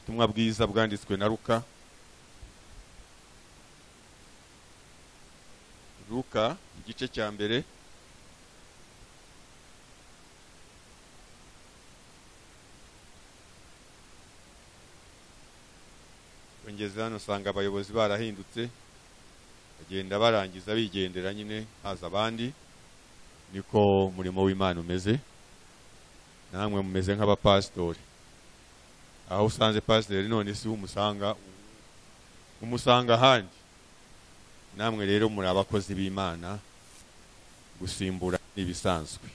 ubutumwa bwiza bwanditswe na Luka igice cya mbere ngeze hano usanga abayobozi barahindutse bagenda barangiza bigendera nyine haza abandi niko umurimo w'Imana umeze namwe mumeze nk'abapastori aho usanze pastori none si umusanga handi namwe rero muri abakozi b'Imana gusimbura nibisanzwe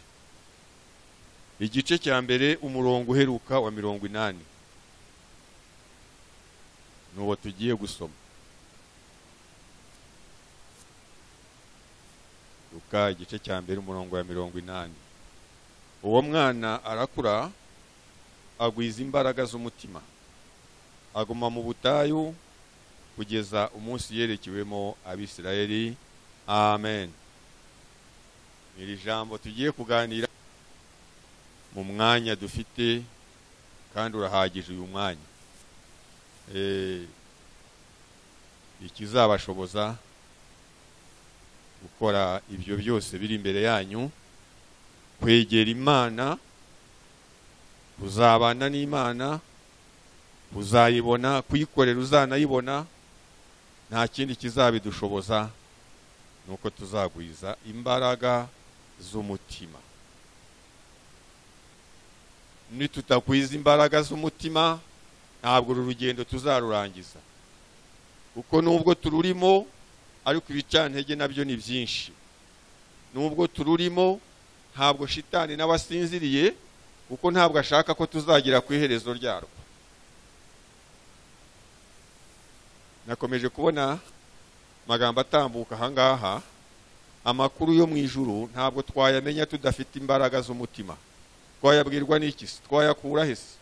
igice cya mbere umurongo uheruka wa 80 nuwo tugiye gusoma Luka igice cya mbere umurongo wa 80 uwo mwana arakura agwiza imbaraga z'umutima aguma mu butayu kugeza umunsi yerekiwemo Abisirayeli. Amen. Iri jambo tugiye kuganira mu mwanya dufite kandi urahagije uyu mwanya ikizabashoboza gukora ibyo byose biri imbere yanyu kwegera Imana kuzabana n'Imana uzayibona kuyikorera uzanayibona nta kindi kizabidushoboza nuko tuzagwiza imbaraga z'umutima nitutagwiza imbaraga z'umutima ntabwo urugendo tuzarurangiza kuko nubwo tururimo ariko ibicantege nabyo ni byinshi nubwo tururimo ntabwo shitani n'abasinziriye kuko ntabwo ashaka ko tuzagira ku iherezo ryarwo. Nakomeje kubona magambo atambuka hangaha amakuru yo mu ijuru ntabwo twayamenya tudafite imbaraga z'umutima. Twayabwirwa n'iki? Twayakura hese?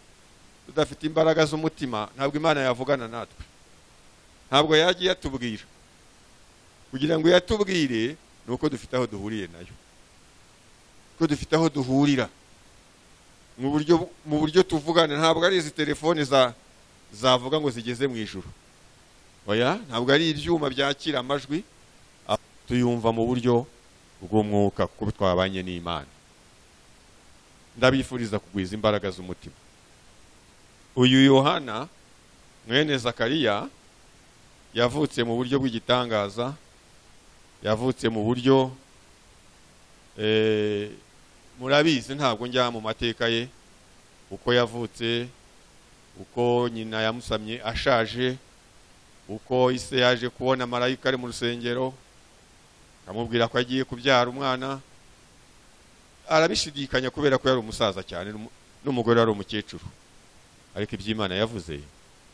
Tudafite imbaraga z'umutima ntabwo Imana yavugana natwe. Ntabwo yagiye atubwira. Kugira ngo yatubwire nuko dufite aho duhuriye nayo. Ko dufite aho duhurira. Mu buryo tuvugana ntabwo ari izi telefone zavuga ngo zigeze mu ijuru. Oya, ntabwo ari ibyuma byakira amajwi, tuyumva mu buryo bw'umwuka kuko twabanye n'Imana. Ndabifuriza kugwiza imbaraga z'umutima. Uyu Yohana mwene Zakariya yavutse mu buryo bw'igitangaza, yavutse mu buryo murabizi ntabwo njya mu mateka ye uko yavutse, uko nyina yamusamye ashaje, uko ise yaje kubona marayika ari mu rusengero akamubwira ko agiye kubyara umwana. Arabishidikanya kubera ko yari umusaza cyane n'umugore wari umukecuru, ariko iby'Imana yavuze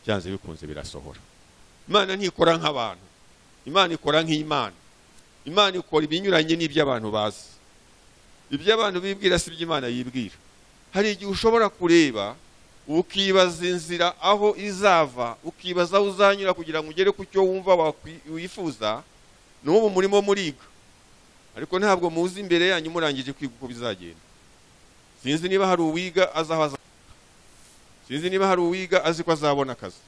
byanze bikunze birasohora. Imana ntikora nk'abantu, Imana ikora nk'Imana. Imana ikora ibinyuranye n'iby'abantu bazi. Iby'abantu bibwira si iby'Imana yibwira. Hari igihe ushobora kureba ukibaza inzira aho izava, ukibaza aho uzanyura kugira ngo ugere ku cyo wumva wifuza, n'ubu murimo muriga ariko ntabwo muzi imbere yanyu murangije kwiga uko bizagenda. Sinzi niba hari uwiga azahaza, sinzi niba hari uwiga azi ko azabona akazi.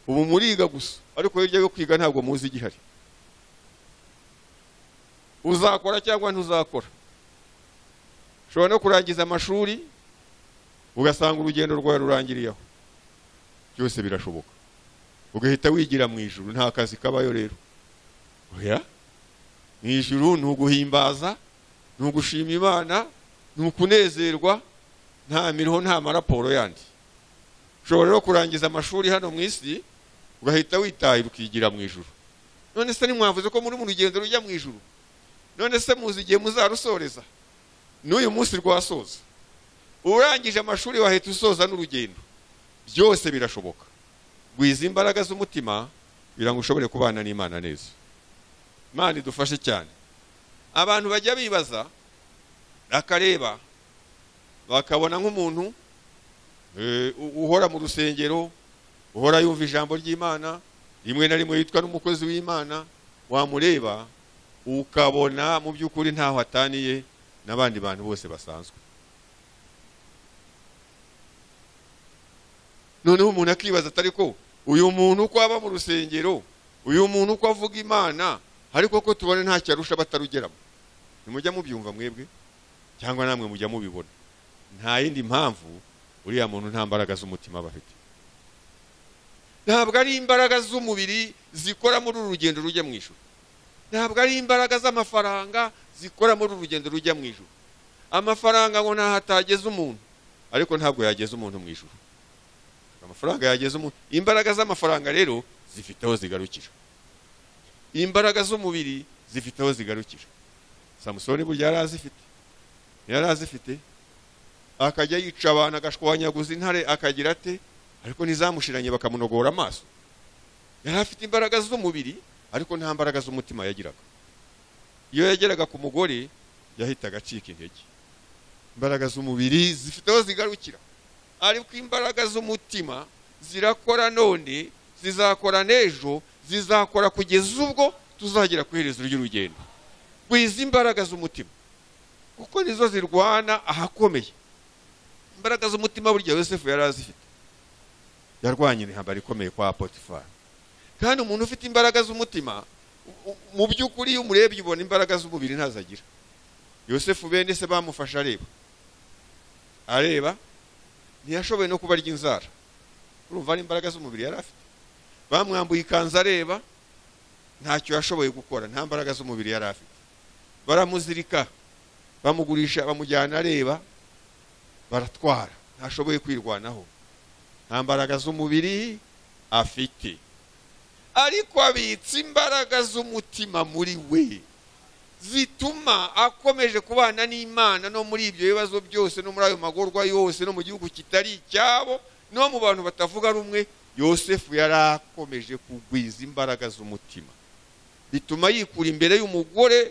Ubu muriga gusa ariko hirya yo kwiga ntabwo muzi igihari. Uzakora cyangwa ntuzakora. Ushobora no kurangiza amashuri ugasanga urugendo rwawe rurangiriyeho. Byose birashoboka. Ugahita wigira mu ijuru, nta kazi kabayo rero. Oya, mu ijuru ntuguhimbaza, ntugushima Imana, ntukunezerwa, nta miriho, nta maraporo yandi. Ushobora no kurangiza amashuri hano mu isi ugahita witahira ukigira mu ijuru. None se nimwavuze ko muri mu rugendo rujya mu ijuru, none se muzi igihe muzarusoreza? N'uyu munsi rwasoza. Urangije amashuri wahita usoza n'urugendo. Byose birashoboka. Gwiza imbaraga z'umutima kugira ngo ushobore kubana n'Imana neza. Imana idufashe cyane. Abantu bajya bibaza bakareba bakabona nk'umuntu uhora mu rusengero, uhora yumva ijambo ry'Imana, rimwe na rimwe yitwa n'umukozi w'Imana, wamureba ukabona mu by'ukuri ntaho ataniye n'abandi bantu bose basanzwe. noneho umuntu akibaza atari ko uyu muntu uko aba mu rusengero, uyu muntu uko avuga Imana, ariko ko tubone nta cyarusha batarugeramo. Nimujya mubyumva mwebwe cyangwa namwe mujya mubibona? Nta yindi mpamvu uriya muntu nta mbaraga z'umutima bafite. Ntabwo ari imbaraga z'umubiri zikora muri urugendo rujya mu ijuru. Ntabwo ari imbaraga z'amafaranga zikora muri urugendo rujya mu ijuru. Amafaranga ngo ntahatageze umuntu, ariko ntabwo yageze umuntu mu ijuru. Amafaranga yageze umuntu. Imbaraga z'amafaranga rero zifite aho zigarukira. Imbaraga z'umubiri zifite aho zigarukira. Samusoni burya yari azifite, akajya yica abantu agashwanyaguza intare akagira ate, ariko nizamushiranye bakamunogora amaso. Yari afite imbaraga z'umubiri, ariko nta mbaraga z'umutima yagiraga. Iyo yageraga ku mugore yahitaga acika intege. Imbaraga z'umubiri zifite aho zigarukira, ariko imbaraga z'umutima zirakora none, zizakora n'ejo, zizakora kugeza ubwo tuzagera ku iherezo ry'urugendo. Kwiza imbaraga z'umutima kuko nizo zirwana ahakomeye. Imbaraga z'umutima burya Yosefu yari azifite. Yarwanye intambara ikomeye kwa Potifari. Kandi umuntu ufite imbaraga z'umutima mu by'ukuri iyo umurebye ubona imbaraga z'umubiri ntazagira. Yosefu bene se bamufasha areba ntiyashoboye no kubarya inzara. Urumva ari imbaraga z'umubiri yari afite. Bamwambuye ikanzu areba ntacyo yashoboye gukora, nta mbaraga z'umubiri yari afite. Baramuzirika bamugurisha bamujyana areba, baratwara, ntashoboye kwirwanaho, nta mbaraga z'umubiri afite. Ariko abitse imbaraga z'umutima muri we zituma akomeje kubana n'Imana no muri ibyo bibazo byose, no muri ayo magorwa yose, no mu gihugu kitari icyabo, no mu bantu batavuga rumwe. Yosefu yari akomeje kugwiza imbaraga z'umutima, bituma yikura imbere y'umugore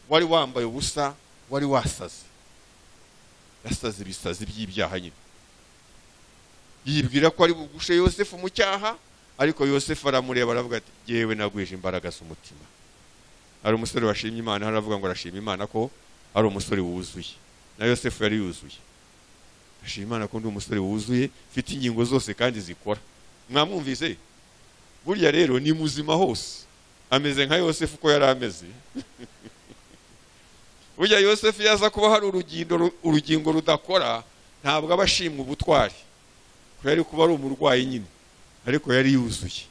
wari wambaye ubusa, wari wasaze, yasaze ibisazi by'ibyaha nyine. Yibwira ko ari bugushe Yosefu mu cyaha, ariko Yosefu aramureba aravuga ati yewe nagwije imbaraga z'umutima. Ari umusore washimye Imana, aravuga ngo arashima Imana ko ari umusore wuzuye. Na Yosefu yari yuzuye. Ashima Imana ko ndi umusore wuzuye, mfite ingingo zose kandi zikora. Mwamwumvise? Burya rero ni muzima hose, ameze nka Yosefu ko yari ameze. Burya Yosefu yaza kuba hari urugingo rudakora, ntabwo abashimwa ubutwari, kubera kuba ari umurwayi nyine, ariko yari yuzuye.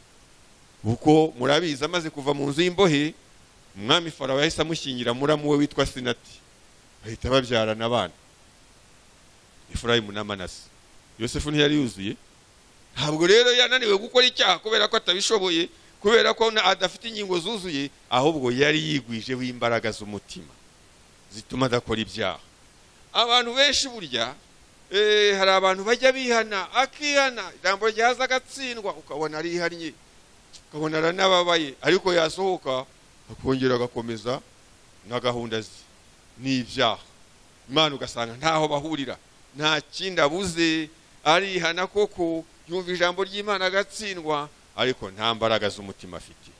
Uko murabizi amaze kuva mu nzu y'imbohe, umwami Farawo yahise amushyingira muramu we witwa Sinati, bahita babyarana abana, Efurayimu na Manase. Yosefu ntiyari yuzuye. Ntabwo rero yananiwe gukora icyaha kubera ko atabishoboye, kubera ko adafite ingingo zuzuye, ahubwo yari yigwijeho imbaraga z'umutima zituma adakora ibyaha. Abantu benshi burya hari abantu bajya bihana, akihana, ijambo ryaza agatsindwa, ukabona arihannye, ukabona aranababaye, ariko yasohoka akongera agakomeza na gahunda ze n'ibyaha. Imana ugasanga ntaho bahurira, nta kindi abuze, arihana koko, yumva ijambo ry'Imana agatsindwa, ariko nta mbaraga z'umutima afite.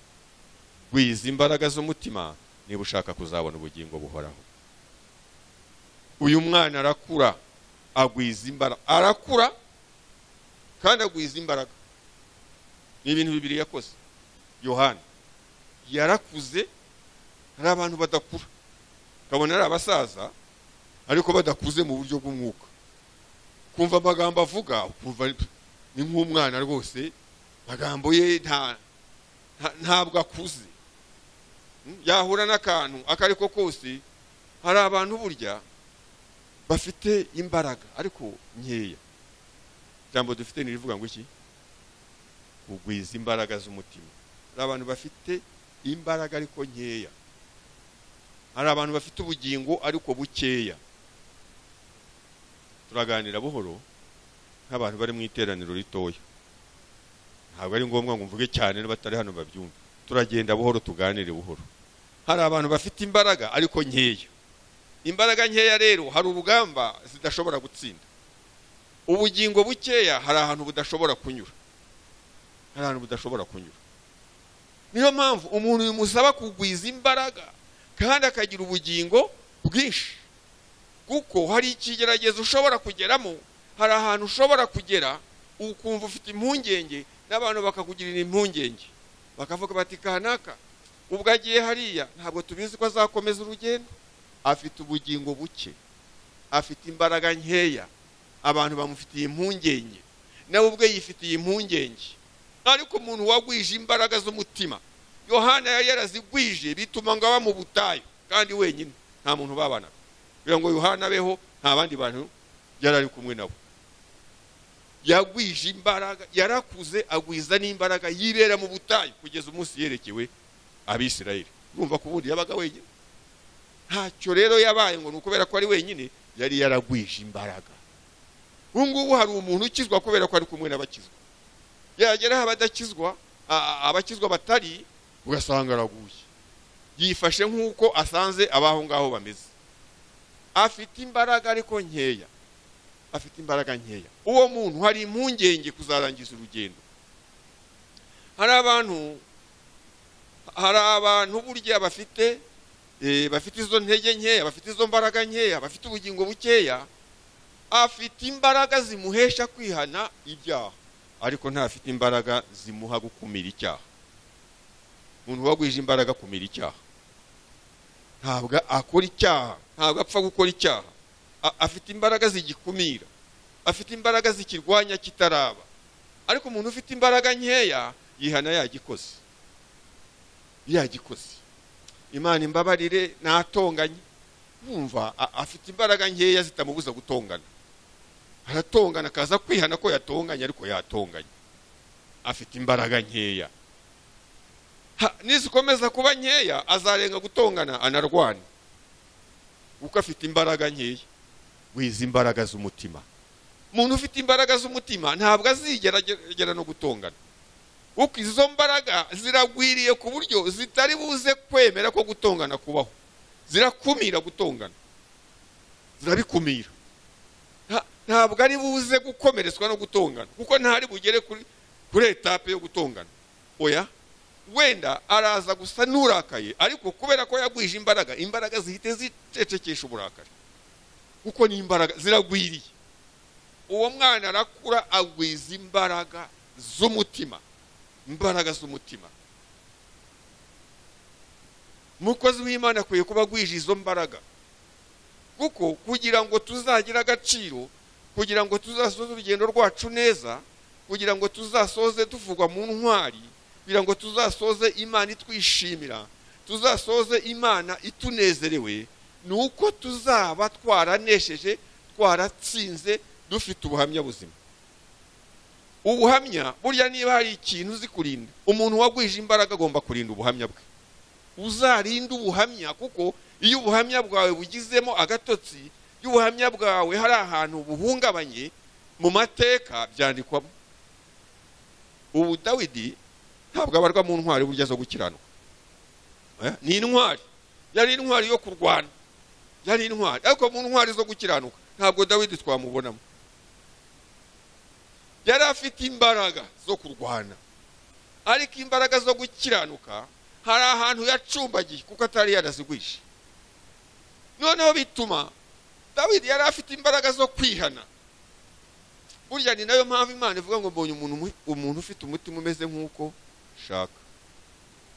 Gwiza imbaraga z'umutima niba ushaka kuzabona ubugingo buhoraho. Uyu mwana arakura, agwiza imbaraga, arakura kandi agwiza imbaraga. Ni ibintu bibiri yakoze. Yohana yarakuze, hari abantu badakura, kabona ari abasaza ariko badakuze mu buryo bw'umwuka. Kumva amagambo avuga ukumva ni nk'umwana rwose, magambo ye ntabwo akuze. Yahura n'akantu akariko kose. Hari abantu burya bafite imbaraga ariko nkeya. Jambo dufite nirivuga ngo iki? Kugwiza imbaraga z'umutima. Hari abantu bafite imbaraga ariko nkeya. Hari abantu bafite ubugingo ariko bukeya. Turaganira buhoro nk'abantu bari mu iteraniro ritoya. Ntabwo ari ngombwa ngo mvuge cyane n'abatari hano babyumva. Turagenda buhoro tuganire buhoro. Hari abantu bafite imbaraga ariko nkeya. Imbaraga nkeya rero hari urugamba zidashobora gutsinda. Ubugingo bukeya hari ahantu budashobora kunyura. Hari ahantu budashobora kunyura. Niyo mpamvu umuntu bimusaba kugwiza imbaraga kandi akagira ubugingo bwinshi. Kuko hari ikigeragezo ushobora kugeramo, hari ahantu ushobora kugera ukumva ufite impungenge n'abantu bakakugirira impungenge bakavuga bati kanaka ubwo agiye hariya ntabwo tubizi ko azakomeza urugendo, afite ubugingo buke, afite imbaraga nkeya, abantu bamufitiye impungenge, nawe ubwe yifitiye impungenge. Ariko umuntu wagwije imbaraga z'umutima, Yohana yari yarazigwije bituma ngo aba mu butayu kandi wenyine nta muntu babana, kugira ngo Yohana abeho nta bandi bantu yari ari kumwe nabo. Yagwije imbaraga, yarakuze agwiza n'imbaraga, yibera mu butayu kugeza umunsi yerekewe Abisirayeli. Urumva ko ubundi yabaga wenyine, ntacyo rero yabaye ngo nukubera ko ari wenyine, yari yaragwije imbaraga. Ngubu hari umuntu ukizwa kubera ko ari kumwe n'abakizwa, yagera abadakizwa, abakizwa batari, ugasanga araguye, yifashe nk'uko asanze abaho ngaho bameze, afite imbaraga ariko nkeya, afite imbaraga nkeya. Uwo muntu hari impungenge kuzarangiza urugendo. Hari abantu burya bafite izo ntege nkeya, bafite izo mbaraga nkeya, bafite ubugingo bukeya, afite imbaraga zimuhesha kwihana ibyaha ariko ntafite imbaraga zimuha gukumira icyaha. Umuntu wagwije imbaraga kumira icyaha ntabwo akora icyaha, ntabwo apfa gukora icyaha, afite imbaraga zigikumira, afite imbaraga zikirwanya kitaraba. Ariko umuntu ufite imbaraga nkeya yihana yagikoze. Imana imbabarire natonganye, wumva afite imbaraga nkeya zitamubuza gutongana, aratongana akaza kwihana ko yatonganye, ariko yatonganye, afite imbaraga nkeya. Nizikomeza kuba nkeya azarenga gutongana anarwane, kuko afite imbaraga nkeya. Wiza imbaraga z'umutima. Umuntu ufite imbaraga z'umutima ntabwo azigera no gutongana, kuko izo mbaraga ziragwiriye ku buryo zitari buze kwemera ko gutongana kubaho, zirakumira gutongana, zirabikumira. Ntabwo ari buze gukomeretswa no gutongana, kuko ntari bugere kuri etape yo gutongana. Oya, wenda araza gusa n'urakaye, ariko kubera ko yagwije imbaraga zihite zicecekesha uburakari, kuko ni imbaraga ziragwiriye. Uwo mwana arakura agwiza imbaraga z'umutima, imbaraga z'umutima. Umukozi w'Imana akwiye kuba agwije izo mbaraga, kuko kugira ngo tuzagira agaciro, kugira ngo tuzasoze urugendo rwacu neza, kugira ngo tuzasoze tuvugwa mu ntwari, kugira ngo tuzasoze Imana itwishimira, tuzasoze Imana itunezerewe, nuko tuzaba twaranesheje, twaratsinze, dufite ubuhamya buzima. Ubuhamya burya niba hari ikintu uzi kurinda, umuntu wagwije imbaraga agomba kurinda ubuhamya bwe. Uzarinda ubuhamya, kuko iyo ubuhamya bwawe bugizemo agatotsi, iyo ubuhamya bwawe hari ahantu buhungabanye mu mateka byandikwamo. Ubu Dawidi ntabwo abarwa mu ntwari burya zo gukiranuka, ni intwari, yari intwari yo kurwana, yari intwari, ariko mu ntwari zo gukiranuka ntabwo Dawidi twamubonamo. Yari afite imbaraga zo kurwana, ariko imbaraga zo gukiranuka hari ahantu yacumbagiye kuko atari yarazigwishe. Noneho bituma Dawidi yari afite imbaraga zo kwihana. Burya ni nayo mpamvu Imana ivuga ngo mbonye umuntu ufite umutima umeze nk'uko shaka.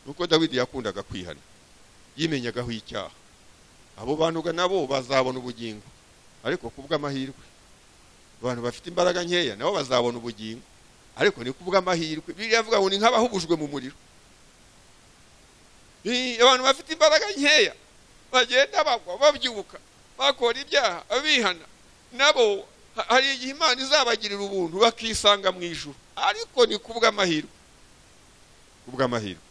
Nuko Dawidi yakundaga kwihana, yimenyagaho icyaha. Abo bantu nabo bazabona ubugingo, ariko kubw'amahirwe. Abantu bafite imbaraga nkeya nabo bazabona ubugingo, ariko ni kubw'amahirwe. Bibiliya ivuga ngo ni nk'abahubujwe mu muriro. Abantu bafite imbaraga nkeya bagenda bagwa, babyuka, bakora ibyaha, abihana, nabo hari igihe Imana izabagirira ubuntu bakisanga mu ijuru, ariko ni kubw'amahirwe. Kubw'amahirwe.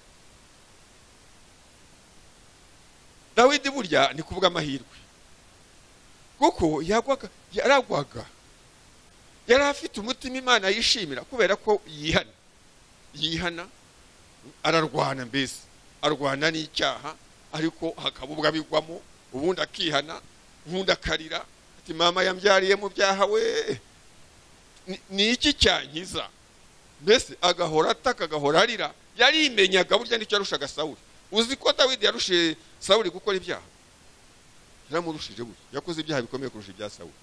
Dawidi burya ni kubw'amahirwe, kuko yaragwaga, yari afite umutima Imana yishimira, kubera ko yihana, ararwana, mbese arwana n'icyaha, ariko hakabubwa bigwamo, ubundi akihana, ubundi akarira ati mama yambyariye mu byaha we, ni iki cyankiza? Mbese agahora ataka, agahora arira. Yarimenyaga, burya nicyo yarushaga Sawuli. Uzi ko Dawidi yarushe Sawuli gukora ibyaha? Yaramurushije burya, yakoze ibyaha bikomeye kurusha ibya Sawuli,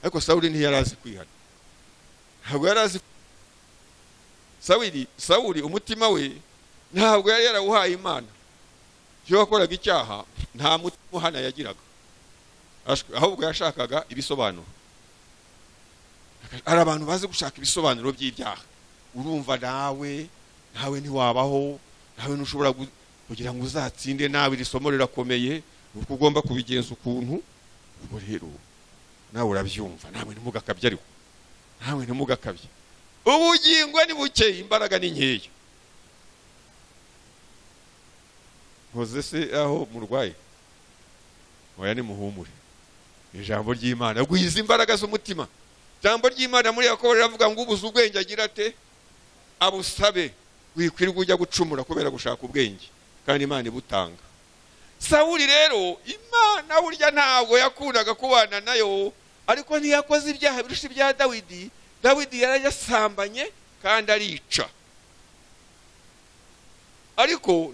ariko Sawuli ntiyarazi kwihana, ntabwo yarazi Sawuli umutima we ntabwo yari yarawuhaye Imana. Iyo wakoraga icyaha nta mutima uhana yagiraga, ahubwo yashakaga ibisobanuro. Ari abantu bazi gushaka ibisobanuro by'ibyaha. Urumva nawe ntiwabaho, nawe ntushobora kugira ngo uzatsinde, nawe iri somo rirakomeye, uko ugomba kubigenza ukuntu. Ubwo rero nawe urabyumva, nawe ntimugakabye, ariko nawe ntimugakabye. Ubugingo ni buke, imbaraga ni nkeya. Nkoze se aho murwaye, oya ni muhumure. Ijambo ry'Imana guhiza imbaraga z'umutima. Ijambo ry'Imana muri Yakobo riravuga ngo ubuze ubwenge agira ate? Abusabe. Wikwirirwa ujya gucumura kubera gushaka ubwenge, kandi Imana ibutanga. Sawuli rero Imana burya ntabwo yakundaga kubana nayo, ariko ntiyakoze ibyaha birusha ibya Dawidi. Dawidi yarayasambanye kandi arica, ariko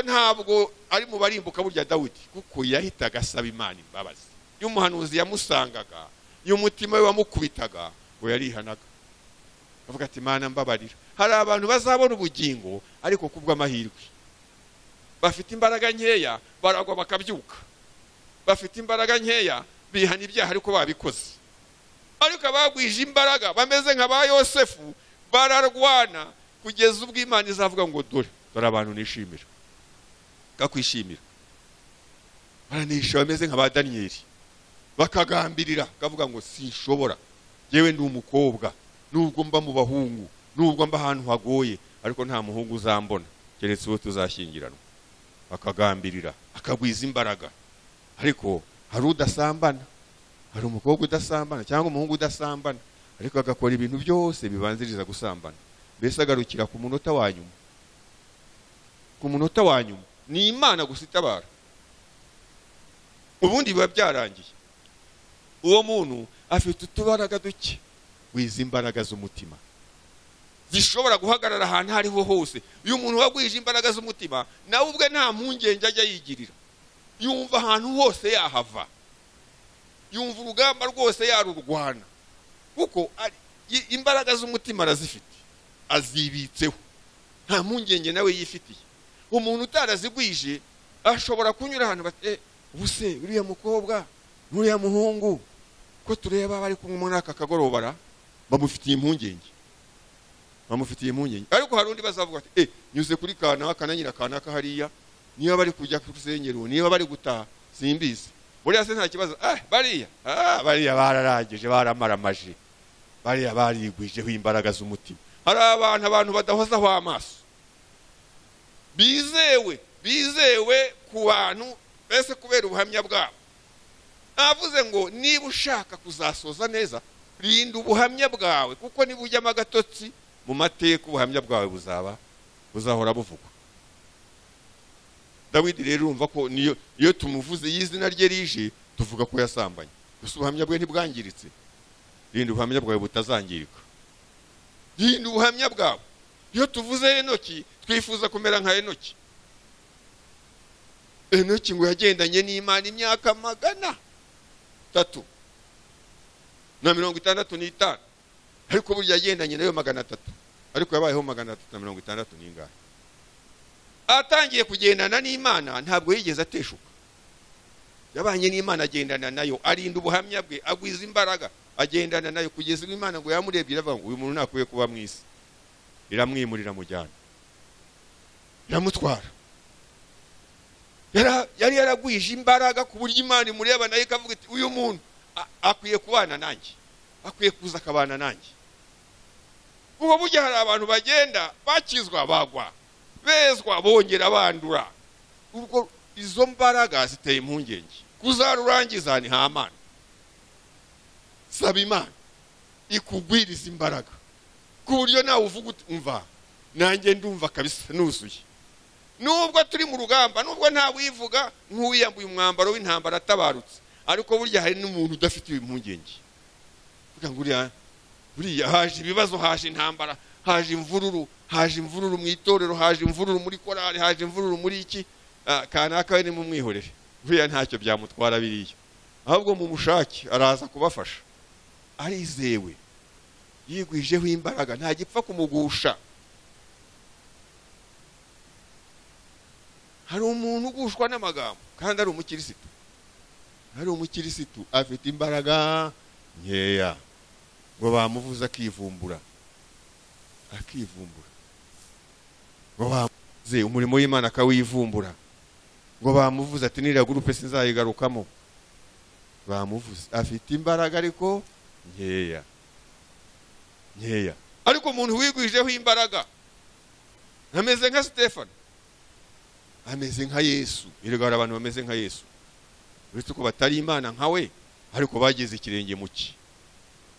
ntabwo ari mu barimbuka burya Dawidi, kuko yahitaga asaba Imana imbabazi. Iyo umuhanuzi yamusangaga, iyo umutima we wamukubitaga, ngo yarihanaga avuga ati Imana mbabarira. Hari abantu bazabona ubugingo ariko kubw'amahirwe, bafite imbaraga nkeya baragwa bakabyuka, bafite imbaraga nkeya bihana ibyaha ariko babikoze. Ariko abagwije imbaraga bameze nka ba Yosefu bararwana kugeza ubwo Imana izavuga ngo dore abantu nishimira, kakwishimira. Baranisha bameze nka ba Daniyeli, bakagambirira kavuga ngo sinshobora, yewe ndi umukobwa, nubwo mba mu bahungu, nubwo mba ahantu hagoye, ariko nta muhungu uzambona keretse uwo tuzashyingiranwa. Bakagambirira, akagwiza imbaraga. Ariko hari udasambana, hari umukobwa udasambana cyangwa umuhungu udasambana, ariko agakora ibintu byose bibanziriza gusambana. Mbese agarukira ku munota wa nyuma. Ku munota wa nyuma ni Imana gusa itabara, ubundi biba byarangiye. Uwo muntu afite utubaraga duke. Wiza imbaraga z'umutima zishobora guhagarara ahantu hariho hose. Iyo umuntu wagwije imbaraga z'umutima, nawe ubwe nta mpungenge ajya yigirira, yumva ahantu hose yahava, yumva urugamba rwose yarurwana, kuko imbaraga z'umutima arazifite, azibitseho, nta mpungenge nawe yifitiye. Umuntu utarazigwije ashobora kunyura ahantu bati ubuse uriya mukobwa n'uriya muhungu ko tureba bari kumwe muri aka kagorobara, bamufitiye impungenge, ariko hari undi bazavuga ati nyuze kuri kanaka na nyina kanaka hariya, niba bari kujya ku rusengero, niba bari gutaha simbizi, buriya se nta kibazo. Bariya bararangije, baramaramaje, bariya barigwijeho imbaraga z'umutima. Hari abantu badahozaho amaso, bizewe ku bantu bese kubera ubuhamya bwabo. Navuze ngo niba ushaka kuzasoza neza, rinda ubuhamya bwawe, kuko niba ujyamo agatotsi mu mateka, ubuhamya bwawe buzahora buvugwa. Dawidi rero urumva ko iyo tumuvuze y'izina rye rije, tuvuga ko yasambanye, gusa ubuhamya bwe ntibwangiritse. Rinda ubuhamya bwawe butazangirika, rinda ubuhamya bwawe. Iyo tuvuze Enoki, twifuza kumera nka Enoki. Enoki ngo yagendanye n'Imana imyaka 365, ariko burya yagendanye nayo 300, ariko yabayeho 360 n'ingahe. Atangiye kugendana n'Imana ntabwo yigeze ateshuka, yabanye n'Imana, agendana nayo, arinda ubuhamya bwe, agwiza imbaraga, agendana nayo kugeza Imana ngo yamurebye iravuga ngo uyu muntu nakwiye kuba mwisi, iramwimurira mujyana, iramutwara. Yari yaragwije imbaraga ku buryo Imana imureba nayo ikavuga iti uyu muntu akwiye kubana nanjye, akwiye kuza akabana nanjye. Kuko burya hari abantu bagenda bakizwa bagwa, bezwa bongera bandura. Ubwo izo mbaraga ziteye impungenge, kuzarurangiza ni Hamana. Saba Imana ikugwiriza imbaraga ku buryo nawe uvuga uti umva nanjye ndumva kabisa nuzuye. Nubwo turi mu rugamba, nubwo nta wivuga nk'uwiyambuye umwambaro w'intambara atabarutse, ariko burya hari n'umuntu udafite impungenge. Vuga ngo buriya haje ibibazo, haje intambara, haje imvururu mu itorero, haje imvururu muri korali, haje imvururu muri iki, kanaka we nimumwihorere, buriya ntacyo byamutwara biriya, ahubwo mu mushaki araza kubafasha. Arizewe, yigwijeho imbaraga nta gipfa kumugusha. Hari umuntu ugushwa n'amagambo kandi ari umukirisitu, afite imbaraga nkeya, ngo bamuvuza akivumbura, ngo bamuvuze umurimo w'Imana akawivumbura, ngo bamuvuze ati niriya gurupe sinzayigarukamo. Bamuvuze afite imbaraga ariko nkeya. Ariko umuntu wigwijeho imbaraga ameze nka Stefano, ameze nka Yesu. Irigara abantu bameze nka Yesu, uretse ko batari Imana nkawe, ariko bageze ikirenge mu cye,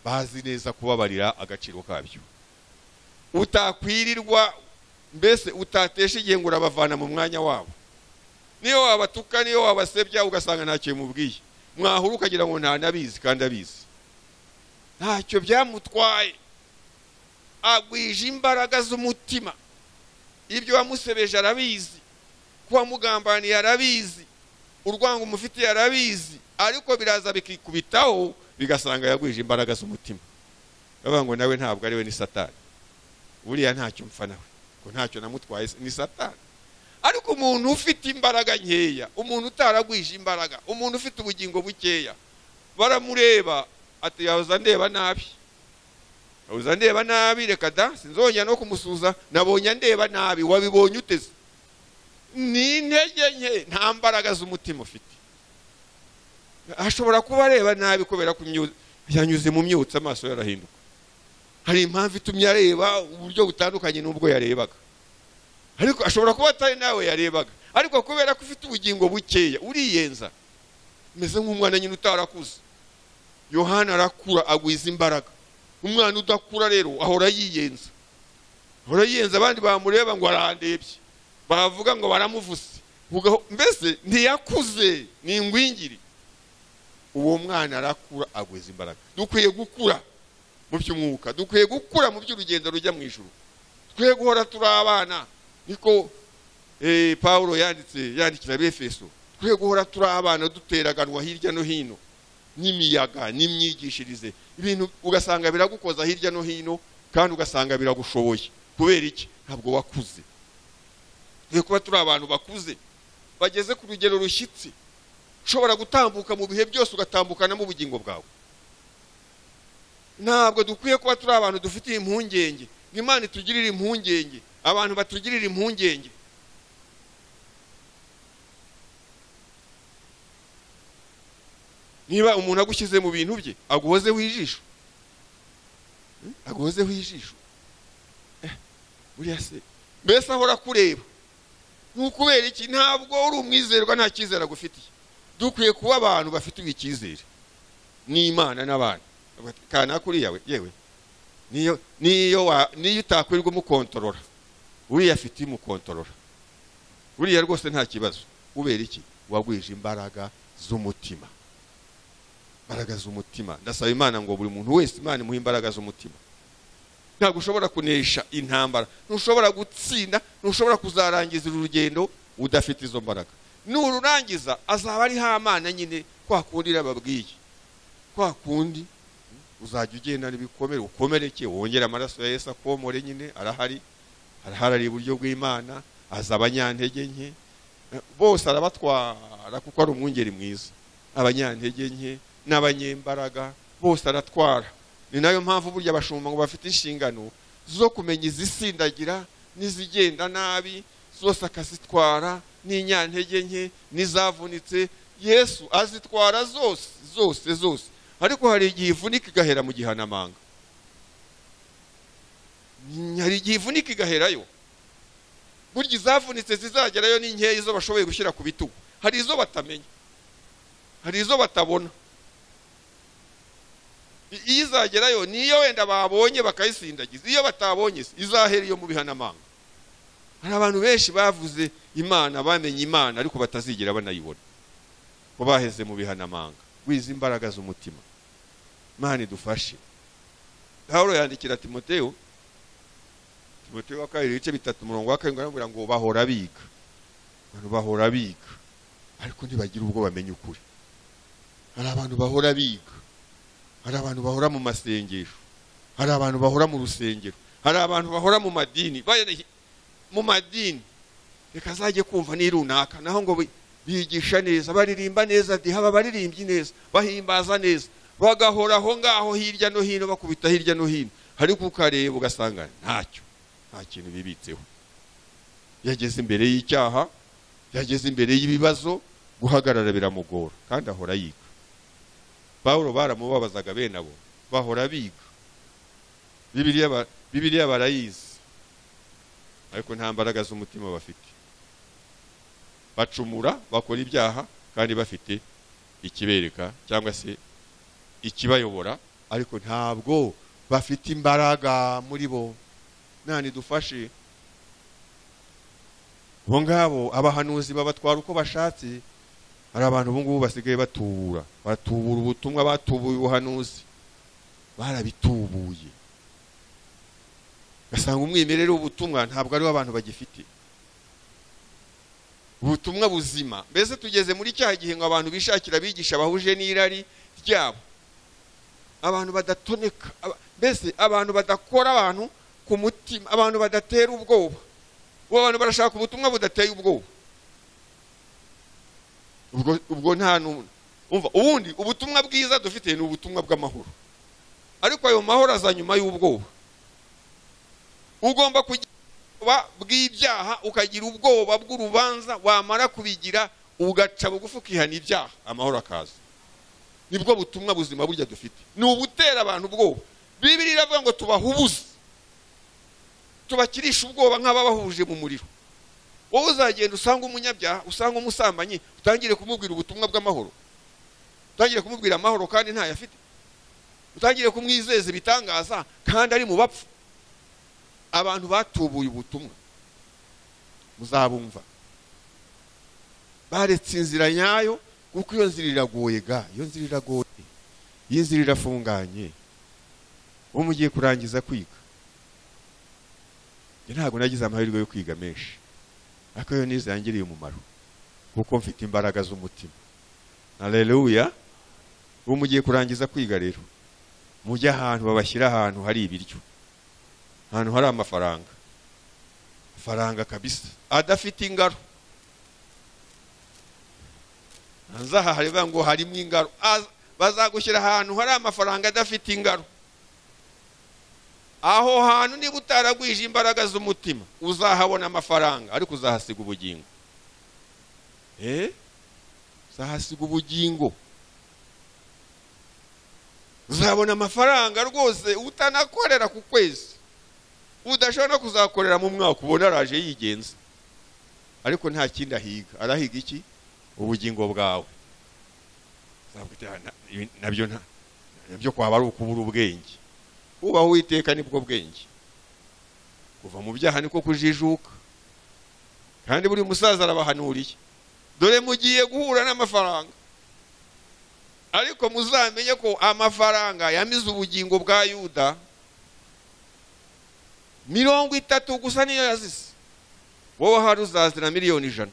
bazi neza kubabarira agaciro kabyo. Utakwirirwa mbese utatesha igihe ngo urabavana mu mwanya wabo. Niyo wabatuka, niyo wabasebya ugasanga ntacyo mubwiye, mwahura ukagira ngo nta nabizi kandi abizi. Ntacyo byamutwaye, agwije imbaraga z'umutima. Ibyo wamusebeje arabizi, kuba mugambaniye arabizi, urwango umufitiye arabizi, ariko biraza bikikubitaho bigasanga yagwije imbaraga z'umutima. Bavuga ngo nawe ntabwo ari we, ni Satani. Buriya ntacyo mpfa nawe, ko ntacyo namutwaye, ni Satani. Ariko umuntu ufite imbaraga nkeya, umuntu utaragwije imbaraga, umuntu ufite ubugingo bukeya, baramureba ati yahoza ndeba nabi, reka da sinzongera no kumusuza, nabonye ndeba nabi. Wabibonye uteze? Ni intege nke, nta mbaraga z'umutima ufite. Ashobora kuba areba nabi kubera ko yanyuze mu myotsi, amaso yarahinduka. Hari impamvu itumye areba uburyo butandukanye n'ubwo yarebaga. Ariko ashobora kuba atari nawe yarebaga, ariko kubera ko ufite ubugingo bukeya uriyenza, meze nk'umwana nyine utarakuze. Yohana arakura agwiza imbaraga. Umwana udakura rero ahora yiyenza, abandi bamureba ngo arandebye, bavuga ngo baramuvuze, mbese ntiyakuze, ni ingwingiri. Uwo mwana arakura agwiza imbaraga. Dukwiye gukura mu by'umwuka, dukwiye gukura mu by'urugendo rujya mu ijuru. Dukwiye guhora turi abana, niko Paulo yandikira Abefeso. Dukwiye guhora turi abana, duteraganwa hirya no hino n'imiyaga n'imyigishirize, ibintu ugasanga biragukoza hirya no hino, kandi ugasanga biragushoboye. Kubera iki? Ntabwo wakuze. Dukwiye kuba turi abantu bakuze, bageze ku rugero rushyitsi, ushobora gutambuka mu bihe byose ugatambukana mu bugingo bwawe. Ntabwo dukwiye kuba turi abantu dufitiye impungenge, Imana itugirira impungenge, abantu batugirira impungenge. Niba umuntu agushyize mu bintu bye, aguhozeho ijisho, buriya se mbese ahora kureba, n'ukubera iki? Ntabwo uri umwizerwa, nta cyizere agufitiye. Dukwiye kuba abantu bafite icyizere n'Imana n'abantu. Kana kuri yawe yewe, niyo utakwirirwa umukontorora, uriya afite imukontorora, uriya rwose nta kibazo. Ubera iki? Wagwije imbaraga z'umutima. Ndasaba Imana ngo buri muntu wese Imana imuhe imbaraga z'umutima. Ntabwo ushobora kunesha intambara, ntushobora gutsinda, ntushobora kuzarangiza urugendo udafite izo mbaraga. Nururangiza azaba ari Hamana nyine, kwa kundi nababwiye, kwa kundi uzajya ugenda n'ibikomere, ukomereke, wongera amaraso ya Yesu akomore nyine. Arahari iburyo bw'Imana, aza abanyantege nke bose arabatwara, kuko ari umwungeri mwiza. Abanyantege nke n'abanyembaraga bose aratwara. Ni nayo mpamvu burya abashumba ngo bafite inshingano zo kumenya izisindagira n'izigenda nabi, zose akazitwara, n'inyantege nke n'izavunitse. Yesu azitwara zose. Ariko hari igihe ivunika igahera mu gihanamanga, hari igihe ivunika igaherayo. Burya izavunitse zizagerayo ni nkeya, izo bashoboye gushyira ku bitugu. Hari izo batamenya, hari izo batabona. Iyo izagerayo niyo wenda babonye bakayisindagiza, iyo batabonye izahera iyo mu bihanamanga. Hari abantu benshi bavuze Imana, bamenye Imana, ariko batazigera banayibona, ko baheze mu bihanamanga. Wiza imbaraga z'umutima. Imana idufashe. Paulo yandikira Timoteyo wa kabiri ibice 3:7 aravuga ngo bahora biga. Abantu bahora biga, ariko ntibagira ubwo bamenye ukuri. Hari abantu bahora biga, hari abantu bahora mu masengesho, hari abantu bahora mu rusengero, hari abantu bahora mu madini, mu madini reka azajye kumva ni runaka naho ngo bigisha neza, baririmba neza, haba baririmbyi neza, bahimbaza neza, bagahora aho ngaho hirya no hino, bakubita hirya no hino, ariko ukareba ugasanga ntacyo, nta kintu bibitseho. Yageze imbere y'icyaha, yageze imbere y'ibibazo, guhagarara biramugora, kandi ahora yiga. Pawulo baramubabazaga bene abo, bahora biga Bibiliya barayizi, ariko nta mbaraga z'umutima bafite. Bacumura, bakora ibyaha, kandi bafite ikibereka cyangwa se ikibayobora, ariko ntabwo bafite imbaraga muri bo. Nani dufashe bo ngabo, abahanuzi babatwara uko bashatse. Hari abantu ubu ngubu basigaye batubura ubutumwa, batubuye ubuhanuzi, barabitubuye, gasanga umwimerere w'ubutumwa ntabwo ari abantu bagifite ubutumwa buzima. Mbese tugeze muri cya gihe ngo abantu bishakira bigisha bahuje n'irari ryabo, abantu badatoneka, mbese abantu badakora abantu ku mutima, abantu badatera ubwoba. Abantu barashaka ubutumwa budateye ubwoba. Ubwo nta umva, ubundi ubutumwa bwiza dufite ni ubutumwa bw'amahoro, ariko ayo mahoro aza nyuma y'ubwoba. Ugomba kugira bw'ibyaha, ukagira ubwoba bw'urubanza, wamara kubigira ugaca bugufi ukihana ibyaha, amahoro akaza. Nibwo butumwa buzima burya dufite, ni ubutera abantu ubwoba. Bibiliya iravuga ngo tubahubuze, tubakirisha ubwoba nk'ababahuje mu muriro. Wowe uzagenda usanga umunyabyaha, usanga umusambanyi, utangire kumubwira ubutumwa bw'amahoro, utangire kumubwira amahoro kandi ntayo afite, utangire kumwizeza ibitangaza kandi ari mu bapfu. Abantu batubuye ubutumwa muzabumva, baretse inzira nyayo, kuko iyo nzira iragoye iyo nzira iragoye, iyo nzira irafunganye. Uwo mugiye kurangiza kwiga, ntabwo nagize amahirwe yo kwiga menshi, ariko yo nize yangiriye umumaro, kuko mfite imbaraga z'umutima. Haleluya. Uwo mugiye kurangiza kwiga rero, mujye ahantu babashyira ahantu hari ibiryo, ahantu hari amafaranga kabisa, adafite ingaro. Nzaha hari ngo harimo ingaro, bazagushyira ahantu hari amafaranga adafite ingaro. Aho hantu niba utaragwije imbaraga z'umutima, uzahabona amafaranga, ariko uzahasiga ubugingo. Uzahasiga ubugingo. Uzabona amafaranga rwose utanakorera ku kwezi, udashobora no kuzakorera mu mwaka, ubona araje yigenza, ariko nta kindi ahiga. Arahiga iki? Ubugingo bwawe. Nabyo kwaba ari ukubura ubwenge. Ubaho Uwiteka nibwo bwenge, kuva mu byaha niko kujijuka. Kandi buri musaza arabahanuriye, dore mugiye guhura n'amafaranga, ariko muzamenye ko amafaranga yamize ubugingo bwa Yuda. 30 gusa niyo yazise, wowe hari uzazira 1,100,000.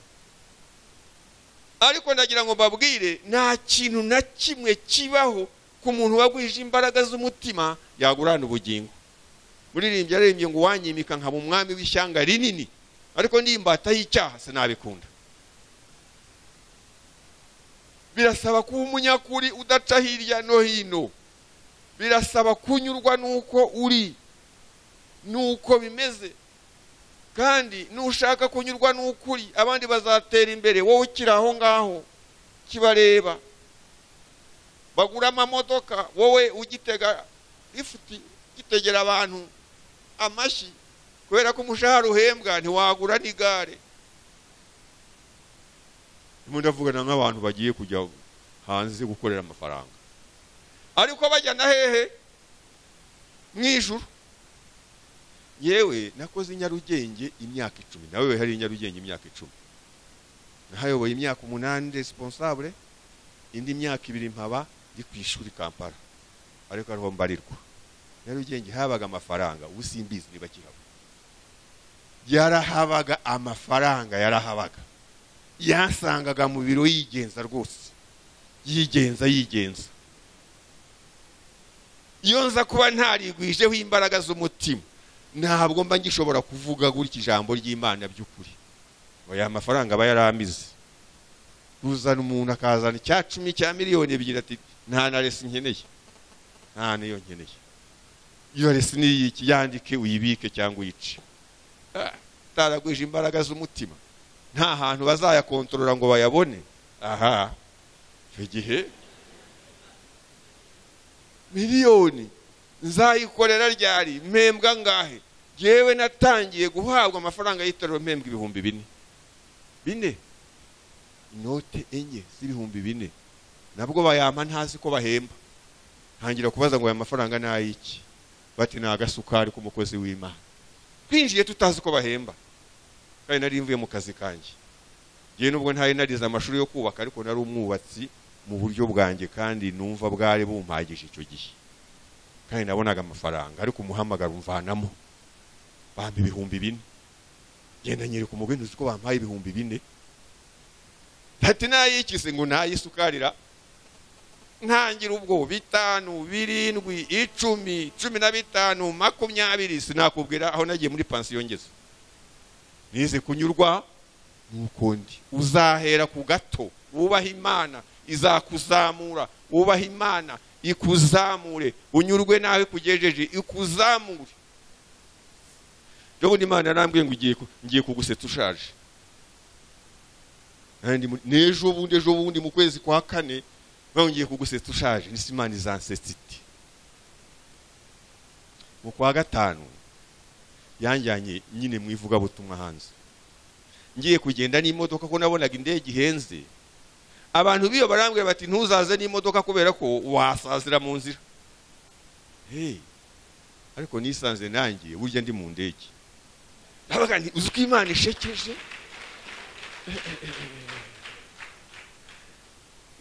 Ariko ndagira ngo babwire, nta kintu na kimwe kibaho ku muntu wagwije imbaraga z'umutima yagurana ubugingo. Muririmbye aririmbye ngo wanyimika nkaba umwami w'ishyanga rinini, ariko ndimbata y'icyaha sinabikunda. Birasaba kuba umunyakuri, udaca hirya no hino. Birasaba kunyurwa nuko uri, nuko bimeze. Kandi nushaka kunyurwa n'ukuri, abandi bazatera imbere, wowe ukiri aho ngaho kibareba. Bagura amamodoka, wowe ugitega ifuti, gitegera abantu amashyi, kubera ko umushahara uhembwa ntiwagura n'igare. Ndavugana nk'abantu bagiye kujya hanze gukorera amafaranga, ariko bajya na hehe? Mwijuru. Yewe nakoze i Nyarugenge imyaka 10, nawe hari i Nyarugenge imyaka 10. Nahayoboye imyaka 8 responsable, indi myaka 2 mpaba ndi kwishuri Kampala, ariko ariho mbarirwa. Nyarugenge habaga amafaranga, usimbizi niba kirabo. Yarahabaga amafaranga, yarahabaga. Yasangaga mu biro yigenza rwose, yigenza. iyo nza kuba ntarigwijeho imbaraga z'umutima ntabwo mba ngishobora kuvuga gutya ijambo ry'Imana by'ukuri. Oya, amafaranga aba yaramize. Kuzana umuntu akazana icya 10 cya miliyoni ebyiri ati nta na resi nkeneye, nta niyo nkeneye. Iyo resi ni iki? Yandike uyibike cyangwa uyice. Taragwije imbaraga z'umutima, nta hantu bazayakontorora ngo bayabone. Aha, icyo gihe miliyoni nzayikorera ryari, mpembwa ngahe? Jewe natangiye guhabwa amafaranga y'itorero mpembwa 4,000 inote enye z'ibihumbi 4 nabwo bayampa ntazi ko bahemba. Ntangira kubaza ngo aya mafaranga ni ayiki, bati ni agasukari k'umukozi w'Imana. Twinjiye tutazi ko bahemba, kandi nari mvuye mu kazi kanjye. Jewe nubwo ntari narize amashuri yo kubaka, ariko nari umwubatsi mu buryo bwanjye, kandi numva bwari bumpagije icyo gihe, kandi nabonaga amafaranga. Ariko umuhamagara umvanamo, bampa 4,000. Genda nyereka umugeni uzi ko bampaye 4,000. Ati nayikise ngo nayisukarira. Ntangira ubwo 5, 7, 10, 15, 20. Sinakubwira aho nagiye muri pansiyo ngeze. Nize kunyurwa nukondi. Uzahera ku gato, wubaha Imana izakuzamura. Wubaha Imana ikuzamure, unyurwe nawe kugejeje ikuzamure. Rero Imana yarambwiye ngo ngiye kugusetsa ushaje. Nejo bundi mu kwezi kwa 4 ngiye kugusetsa ushaje. Nisi Imana izansetsa iti. Mu kwa 5 yanjyanye nyine mu ivuga butumwa hanze. Ngiye kugenda n'imodoka ko nabonaga indege ihenze. Abantu biyo barambwiye bati ntuzaze n'imodoka kubera ko wasazira mu nzira. Ariko nisanze nangiye burya ndi mu ndege. Nabaga nti uzi ko Imana ishekeje.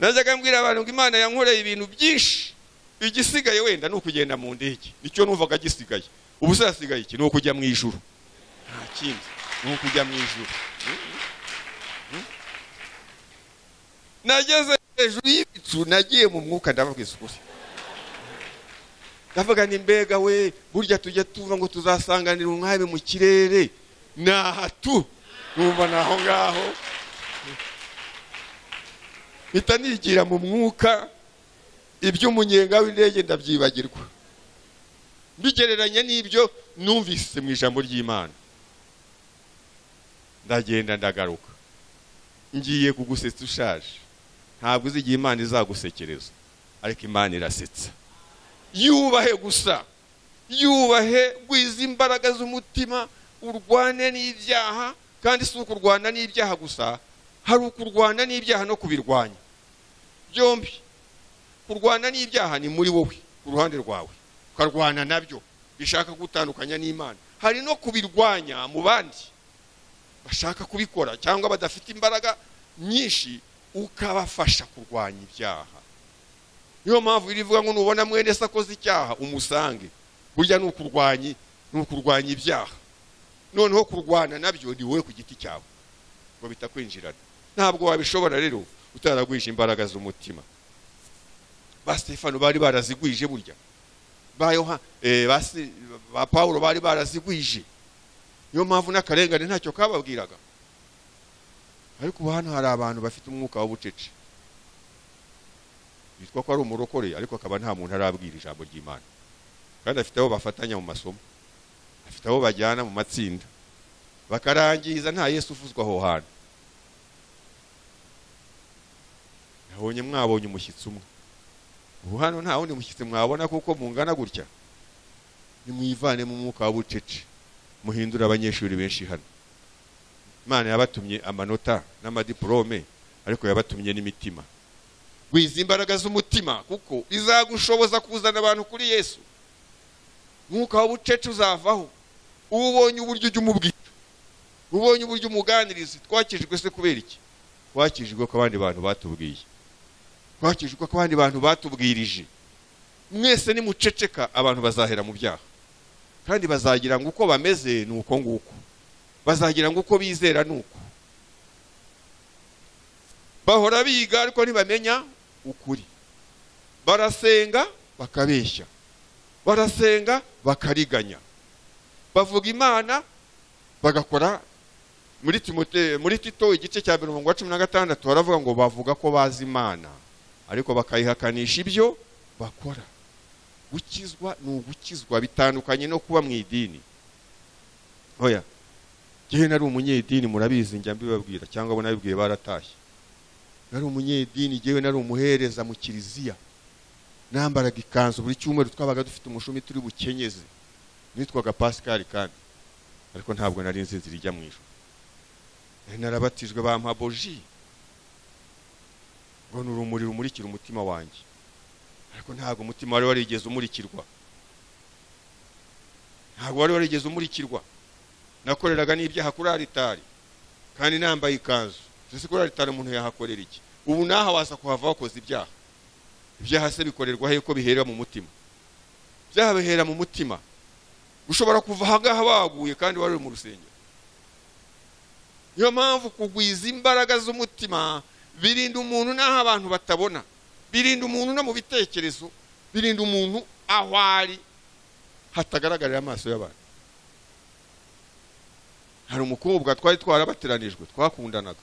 Nazaga mbwira abantu ngo Imana yankoreye ibintu byinshi, igisigaye wenda ni ukugenda mu ndege. Nicyo numvaga gisigaye. Ubu sasigaye iki? Ni ukujya mu ijuru. Nta kindi, ni ukujya mu ijuru. Nageze hejuru y'ibicu, nagiye mu mwuka ndababwiza ukuri. Ndavuga ni mbega we, burya tujya tuva ngo tuzasanganira umwami mu kirere. Nahatu numva naho ngaho. Mpita nigira mu mwuka, iby'umunyenga w'indege ndabyibagirwa. Mbigereranya n'ibyo numvise mu ijambo ry'Imana. Ndagenda ndagaruka. Ngiye kugusetsa ushaje. Ntabwo uzi igihe Imana izagusekereza, ariko Imana irasetsa. Yubahe gusa, yubahe, gwiza imbaraga z'umutima, urwane n'ibyaha. Kandi si ukurwana n'ibyaha gusa, hari ukurwana n'ibyaha no kubirwanya byombi. Kurwana n'ibyaha ni muri wowe, ku ruhande rwawe, ukarwana nabyo bishaka gutandukanya n'Imana. Hari no kubirwanya mu bandi bashaka kubikora cyangwa badafite imbaraga nyinshi, ukabafasha kurwanya ibyaha. Niyo mpamvu irivuga ngo nubona mwene se akoze icyaha umusange. Burya ni ukurwanya ibyaha. Noneho kurwana nabyo ni wowe ku giti cyawe, ngo bitakwinjirana. Ntabwo wabishobora rero utaragwije imbaraga z'umutima. Ba Stefano bari barazigwije burya. Ba Paulo bari barazigwije. Niyo mpamvu n'akarengane ntacyo kababwiraga. Ariko hano hari abantu bafite umwuka w'ubucece. Bitwa ko ari umurokore, ariko akaba nta muntu arabwira ijambo ry'Imana. Kandi afite aho bafatanya mu masomo, afite aho bajyana mu matsinda, bakarangiza nta Yesu uvuzwa aho hantu. Nabonye mwabonye umushyitsi umwe. Ubu hano nta wundi mushyitsi mwabona kuko mungana gutya. Nimwivane mu mwuka w'ubucece, muhindura abanyeshuri benshi hano. Imana yabatumye amanota n'amadiplome, ariko yabatumye n'imitima. Gwiza imbaraga z'umutima, kuko izagushoboza kuzana abantu kuri Yesu. Mwuka w'ubucece uzavaho. Ubonye uburyo ujya umubwira, ubonye uburyo umuganiriza. Twakijwe se kubera iki? Twakijwe ko abandi bantu batubwiye, twakijwe ko abandi bantu batubwirije. Mwese nimuceceka abantu bazahera mu byaha, kandi bazagira ngo uko bameze ni uko nguko, bazagira ngo uko bizera ni uko. Bahora biga ariko ntibamenya ukuri, barasenga bakabeshya, barasenga bakariganya, bavuga Imana bagakora. Muri Tito igice cya 16 baravuga ngo bavuga ko bazi Imana ariko bakayihakanisha ibyo bakora. Gukizwa ni ugukizwa, bitandukanye no kuba mu idini. Oya, jewe nari umunyedini, murabizi njya mbibabwira cyangwa abo nabibwiye baratashye. Nari umunyedini, jewe nari umuhereza mu kiliziya, nambaraga ikanzu, buri cyumweru twabaga dufite umushumi turi bukenyeze, nitwaga Pascal kandi, ariko ntabwo nari nzi inzira ijya mu ijuru. Narabatijwe bampa boji ngo n'urumuri rumurikira umutima wanjye, ariko ntabwo umutima wari warigeze umurikirwa, ntabwo wari warigeze umurikirwa. Nakoreraga n'ibyaha kuri aritari kandi nambaye ikanzu. Sese kuri aritari umuntu yahakorera iki? Ubu naha wasa kuhava wakoze ibyaha. Ibyaha se bikorerwa he ko bihera mu mutima? Byaha bihera mu mutima. Ushobora kuva hagaha waguye kandi wari mu rusengero. Niyo mpamvu kugwiza imbaraga z'umutima birinda umuntu naho abantu batabona, birinda umuntu no mu bitekerezo, birinda umuntu aho ari hatagaragarira amaso y'abantu. Hari umukobwa twari twarabateranijwe, twakundanaga,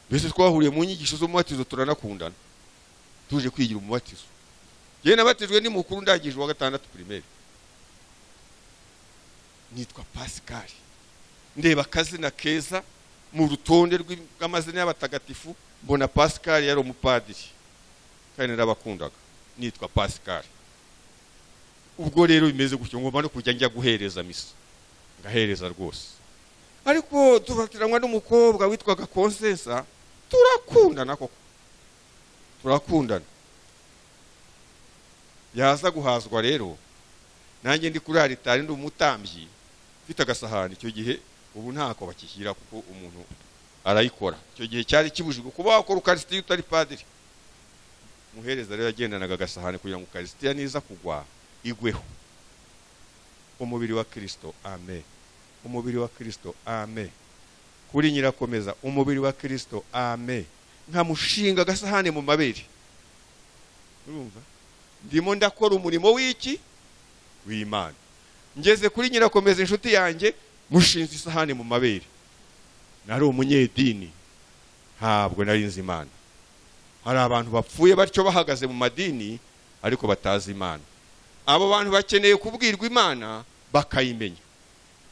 mbese twahuriye mu nyigisho z'umubatizo turanakundana, tuje kwigira umubatizo. Yewe nabatijwe ni mukuru, ndagije wa 6 primaire. Nitwa Pascal, ndeba akazina keza mu rutonde rw'amazina y'abatagatifu, mbona Pascal yari umupadiri kandi narabakundaga, nitwa Pascal. Ubwo rero bimeze gutyo, ngomba no kujya njya guhereza misa, ngahereza rwose. Ariko tubatiranwa n'umukobwa witwaga Konsensa, turakundana koko, turakundana. Yaza guhazwa rero, nanjye ndi kuri aritari ndi umutambyi, mfite agasahani. Icyo gihe ubu ntako bakishyira kuko umuntu arayikora. Icyo gihe cyari kibujijwe kuba wakora Eucharistia utari padiri. Muhereza rero yagendanaga agasahani kugira ngo Eucharistia niza kugwa igweho. Umubiri wa Kristo, amen. Umubiri wa Kristo, amen. Kuri Nyirakomeza, umubiri wa Kristo, amen. Nkamushinga agasahane mu mabere. Urumva? Ndimo ndakora umurimo w'iki? W'Imana. Ngeze kuri Nyirakomeza inshuti yanjye, mushinze isahane mu mabere. Nari umunyedini, ntabwo nari nzi Imana. Hari abantu bapfuye batyo bahagaze mu madini ariko batazi Imana. Abo bantu bakeneye kubwirwa Imana bakayimenya.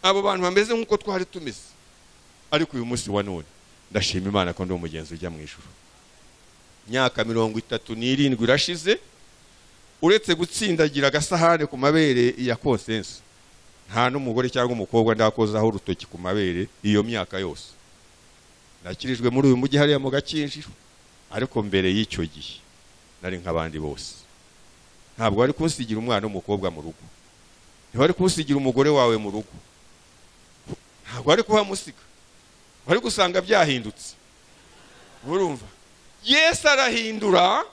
Abo bantu bameze nk'uko twari tumeze. Ariko uyu munsi wa none ndashima Imana ko ndi umugenzi ujya mu ijuru. Myaka 37 irashize, uretse gutsindagira agasahane ku mabere ya Konsensa, nta n'umugore cyangwa umukobwa ndakozaho urutoki ku mabere iyo myaka yose. Nakirijwe muri uyu mujyi hariya mu Gakinjiro, ariko mbere y'icyo gihe nari nk'abandi bose. Ntabwo wari kunsigira umwana w'umukobwa mu rugo, ntiwari kunsigira umugore wawe mu rugo, ntabwo wari kuhamusiga, wari gusanga byahindutse. Urumva? Yesu arahindura,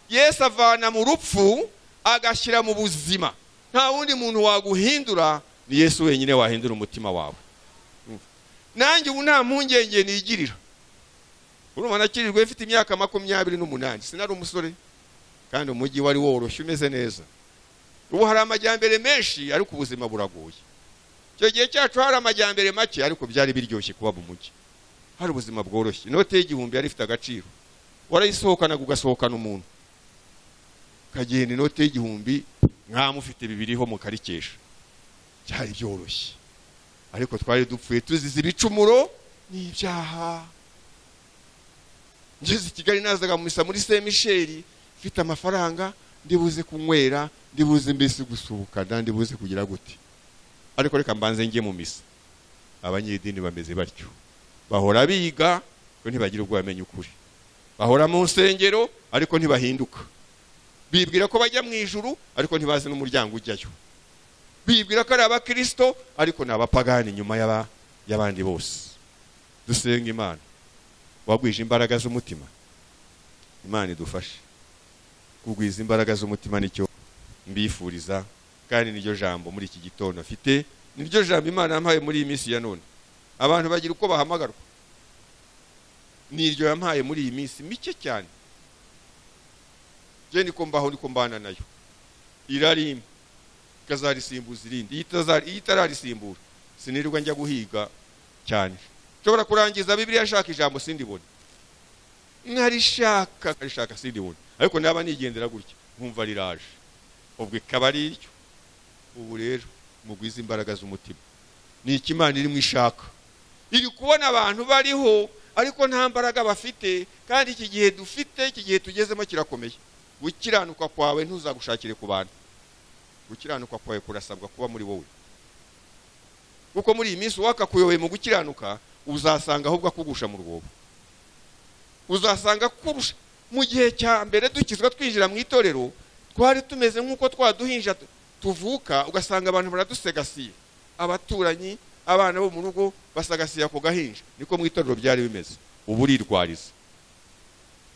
Yesu avana mu rupfu agashyira mu buzima. Nta wundi muntu waguhindura, ni Yesu wenyine wahindura umutima wawe. Nanjye ubu nta mpungenge nigirira. Urumva nakirijwe mfite imyaka 28, sinari umusore kandi umujyi wari woroshye umeze neza. Ubu hari amajyambere menshi ariko ubuzima buragoye. Icyo gihe cyacu hari amajyambere make ariko byari biryoshye kuba mu mujyi. Hari ubuzima bworoshye. Inote y'igihumbi yari ifite agaciro. Warayisohokanaga ugasohokana umuntu, kagenda inote y'igihumbi mwamufite bibiriho mukarikesha. Cyari byoroshye. Ariko twari dupfuye tuzize ibicumuro n'ibyaha. Ngeze i Kigali nazaga mu misa muri Saint Michel, mfite amafaranga, ndibuze kunywera, ndibuze mbese gusubukana, ndibuze kugira gute. Ariko reka mbanze ngiye mu misa. Abanyedini bameze batyo, bahora biga ko ntibagira ubwo bamenye ukuri. Bahora mu nsengero ariko ntibahinduka. Bibwira ko bajya mu ijuru ariko ntibazi n'umuryango ujyayo. Bibwira ko ari abakristo ariko n'abapagani nyuma y'abandi bose. Dusenga Imana wagwije imbaraga z'umutima. Imana idufashe kugwiza imbaraga z'umutima, nicyo mbifuriza kandi niryo jambo muri iki gitondo afite, niryo jambo Imana yampaye muri iyi minsi ya none. Abantu bagira uko bahamagarwa, niryo yampaye muri iyi minsi mike cyane. Je niko mbaho niko mbana nayo. Irarima ikazarisimbuza irindi, itararisimbura sinirirwa njya guhiga cyane. Nshobora kurangiza Bibiliya nshaka ijambo sindibone, nkarishaka sindibone, ariko naba nigendera gutya nkumva riraje, ubwo ikaba ari iryo. Ubu rero mugwiza imbaraga z'umutima. Ni ikimana iri mu ishaka, iri kubona abantu bariho ariko nta mbaraga bafite, kandi iki gihe dufite, iki gihe tugezemo kirakomeye. Gukiranuka kwawe ntuzagushakire ku bantu, gukiranuka kwawe kurasabwa kuba muri wowe, kuko muri iyi minsi wakakuyoboye mu gukiranuka uzasanga ahubwo akugusha mu rwobo, uzasanga kurusha. Mu gihe cya mbere dukizwa twinjira mu itorero twari tumeze nk'uko twaduhinja tuvuka, ugasanga abantu baradusegasiye, abaturanyi, abana bo mu rugo basagasiye ako gahinja. Niko mu itorero byari bimeze. Ubu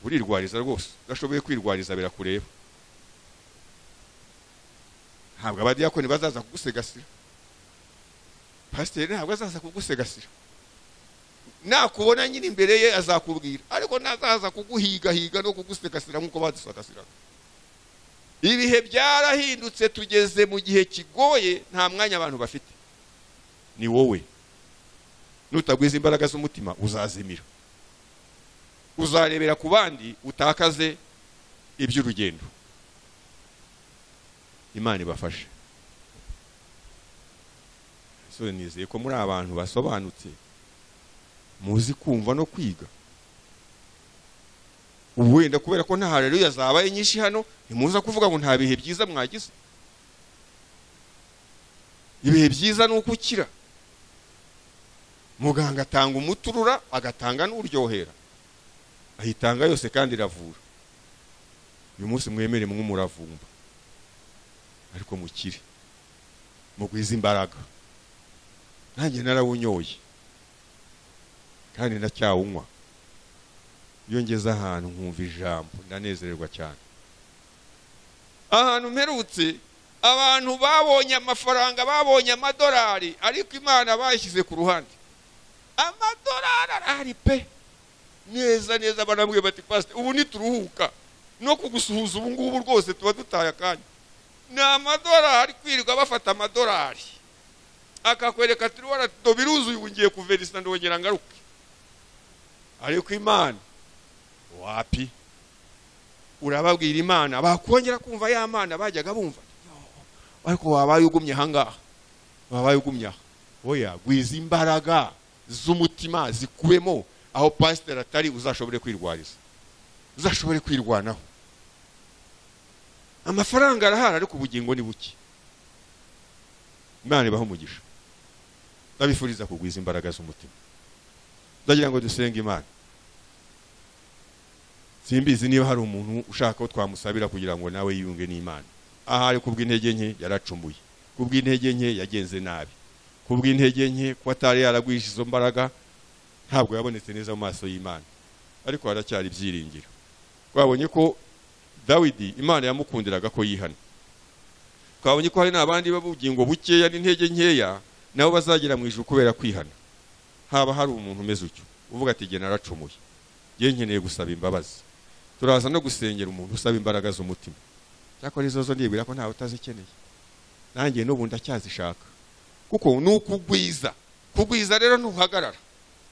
urirwariza rwose, udashoboye kwirwariza birakureba. Ntabwo abadiyakoni bazaza kugusegasira, pasiteri ntabwo azaza kugusegasira, nakubona nyine imbere ye azakubwira, ariko nazaza kuguhiga no kugusegasira nk'uko badusagasiraga. Ibihe byarahindutse, tugeze mu gihe kigoye, nta mwanya abantu bafite. Ni wowe nutagwiza imbaraga z'umutima uzazimira, uzarebera ku bandi utakaze iby'urugendo. Imana ibafashe. So nizeye ko muri abantu basobanutse, muzi kumva no kwiga. Ubu wenda kubera ko nta haleluya zabaye nyinshi hano, ntimuza kuvuga ngo nta bihe byiza mwagize. Ibihe byiza ni uko ukira. Muganga atanga umuturura, agatanga n'uryohera, ahitanga yose kandi iravura. Uyu munsi mwemere mw'umuravumba, ariko mukire, mugwiza imbaraga. Nanjye narawunyoye kandi ndacyawunywa. Iyo ngeze ahantu nkumva ijambo ndanezererwa cyane. Ahantu mperutse abantu babonye amafaranga, babonye amadolari, ariko Imana bayishyize ku ruhande. Amadolari arahari pe, neza barambwiye bati pastor ubu nituruhuka no kugusuhuza ubu ngubu rwose tuba dutaye akanya. Ni amadolari, kwirirwa bafata amadolari akakwereka turi biruzuye, ubu ngiye kuverisa ndongera ngaruke. Ariko Imana wapi, urababwira Imana bakongera kumva ya Mana bajyaga bumva, ariko wabaye ugumye ahangaha, wabaye ugumye aha. Oya, gwiza imbaraga z'umutima zikubemo, aho pastor atari uzashobore kwirwariza, uzashobore kwirwanaho. Amafaranga arahari ariko ubugingo ni buke. Imana ibaho umugisha. Ndabifuriza kugwiza imbaraga z'umutima. Ndagira ngo dusenge Imana. Simbizi niba hari umuntu ushaka ko twamusabira kugira ngo nawe yiyunge n'Imana. Ahari kubw'intege nke yaracumuye, kubw'intege nke yagenze nabi, kubw'intege nke ko atari yaragwisha izo mbaraga, ntabwo yabonetse neza mu maso y'Imana, ariko haracyari ibyiringiro. Twabonye ko Dawidi Imana yamukundiraga ko yihana. Twabonye ko hari n'abandi babugingo bukeya n'intege nkeya nabo bazagera mu ijuru kubera kwihana. Haba hari umuntu umeze utyo uvuga ati jye naracumuye, jye nkeneye gusaba imbabazi, turaza no gusengera umuntu usaba imbaraga z'umutima. Cyakora izo ndibwira ko ntawe utazikeneye, nanjye n'ubu ndacyazishaka, kuko nukugwiza. Kugwiza rero ntuhagarara,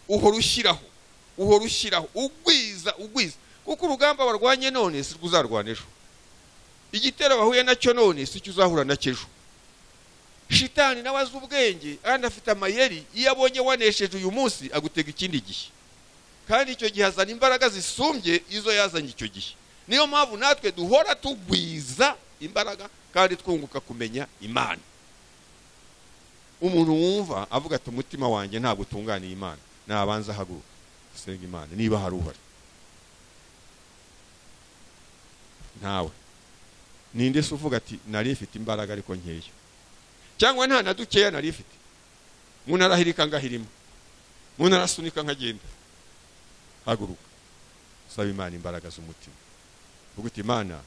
uhora ushyiraho ugwiza, kuko urugamba barwanye none si ruzarwana ejo, igitero bahuye nacyo none si cyo uzahura nacyo ejo. Shitani nawe azi ubwenge kandi afite amayeri, iyo abonye wanesheje uyu munsi agutega ikindi gihe, kandi icyo gihe azana imbaraga zisumbye izo yazanye icyo gihe. Niyo mpamvu natwe duhora tugwiza imbaraga kandi twunguka kumenya Imana. Umuntu wumva avuga ati umutima wanjye ntabwo utunganiye Imana, nabanza ahaguruka gusenga Imana niba hari uhari. Nawe ninde se uvuga ati nari mfite imbaraga ariko nkeya, cyangwa nta na dukeya nari mfite, umuntu arahirika ngahirima, umuntu arasunika nkagenda. Haguruka saba Imana imbaraga z'umutima, uvuga uti Imana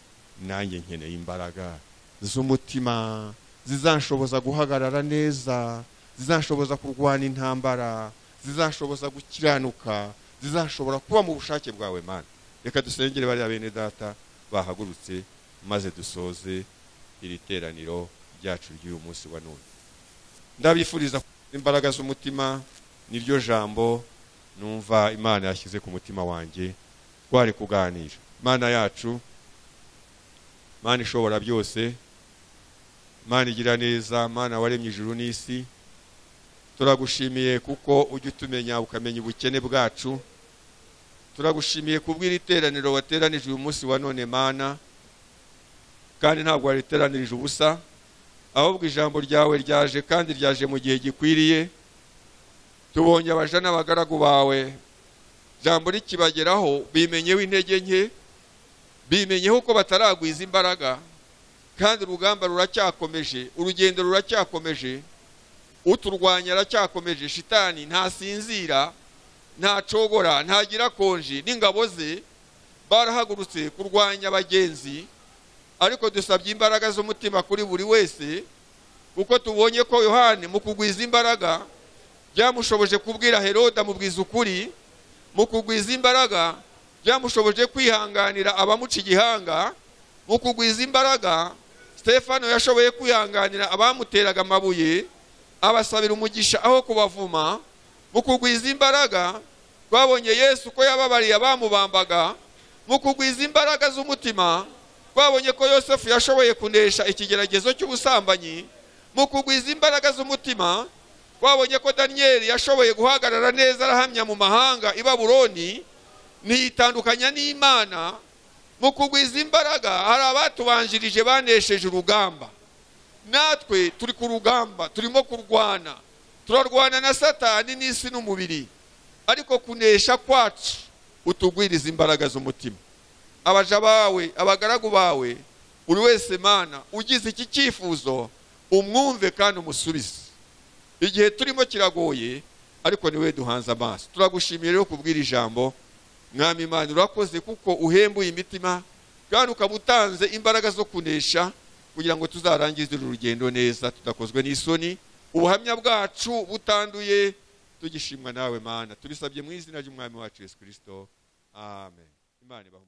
nanjye nkeneye imbaraga z'umutima zizanshoboza guhagarara neza, zizanshoboza kurwana intambara, zizanshoboza gukiranuka, zizashobora kuba mu bushake bwawe Mana. Reka dusengere bariya bene data bahagurutse maze dusoze iri teraniro ryacu ry'uyu munsi wa none. Ndabifuriza imbaraga z'umutima niryo jambo numva Imana yashyize ku mutima wanjye twari kuganira. Imana yacu, Imana ishobora byose, Imana igira neza, Imana waremye ijuru n'isi, turagushimiye kuko ujya utumenya ukamenya ubukene bwacu. Turagushimiye kubwira iteraniro wateranije uyu munsi wa none Mana, kandi ntabwo wariteranirije ubusa, ahubwo ijambo ryawe ryaje kandi ryaje mu gihe gikwiriye. Tubonye abaja n'abagaragu bawe jambo rikibageraho bimenyeho intege nke, bimenyeho ko bataragwiza imbaraga, kandi urugamba ruracyakomeje, urugendo ruracyakomeje, uturwanya aracyakomeje. Shitani ntasinzira, ntacogora, ntagira konji, n'ingabo ze barahagurutse kurwanya abagenzi. Ariko dusabye imbaraga z'umutima kuri buri wese, kuko tubonye ko Yohane mu kugwiza imbaraga byamushoboje kubwira Herode amubwiza ukuri, mu kugwiza imbaraga byamushoboje kwihanganira abamuca igihanga, mu kugwiza imbaraga Stefano yashoboye kwihanganira abamuteraga amabuye abasabira umugisha aho kubavuma. Mu kugwiza imbaraga twabonye Yesu ko yababariye abamubambaga. Mu kugwiza imbaraga z'umutima twabonye ko Yosefu yashoboye kunesha ikigeragezo cy'ubusambanyi. Mu kugwiza imbaraga z'umutima twabonye ko Danieli yashoboye guhagarara neza arahamya mu mahanga i Babuloni ntiyitandukanya n'Imana. Mu kugwiza imbaraga hari abatubanjirije banesheje urugamba. Natwe turi ku rugamba, turimo kurwana, turarwana na Satani n'isi n'umubiri, ariko kunesha kwacu utugwiriza imbaraga z'umutima. Abaja bawe, abagaragu bawe, buri wese Mana ugize iki cyifuzo umwumve kandi umusubize. Igihe turimo kiragoye, ariko niwe duhanze amaso. Turagushimiye rero kubwira ijambo Mwami Imana, urakoze kuko uhembuye imitima kandi ukabutanze imbaraga zo kunesha, kugira ngo tuzarangize urugendo neza tudakozwe n'isoni, ubuhamya bwacu butanduye. Tugishimwa nawe Mana, tubisabye mu izina ry'Umwami wacu Yesu Kristo, amen. Imana ibahe.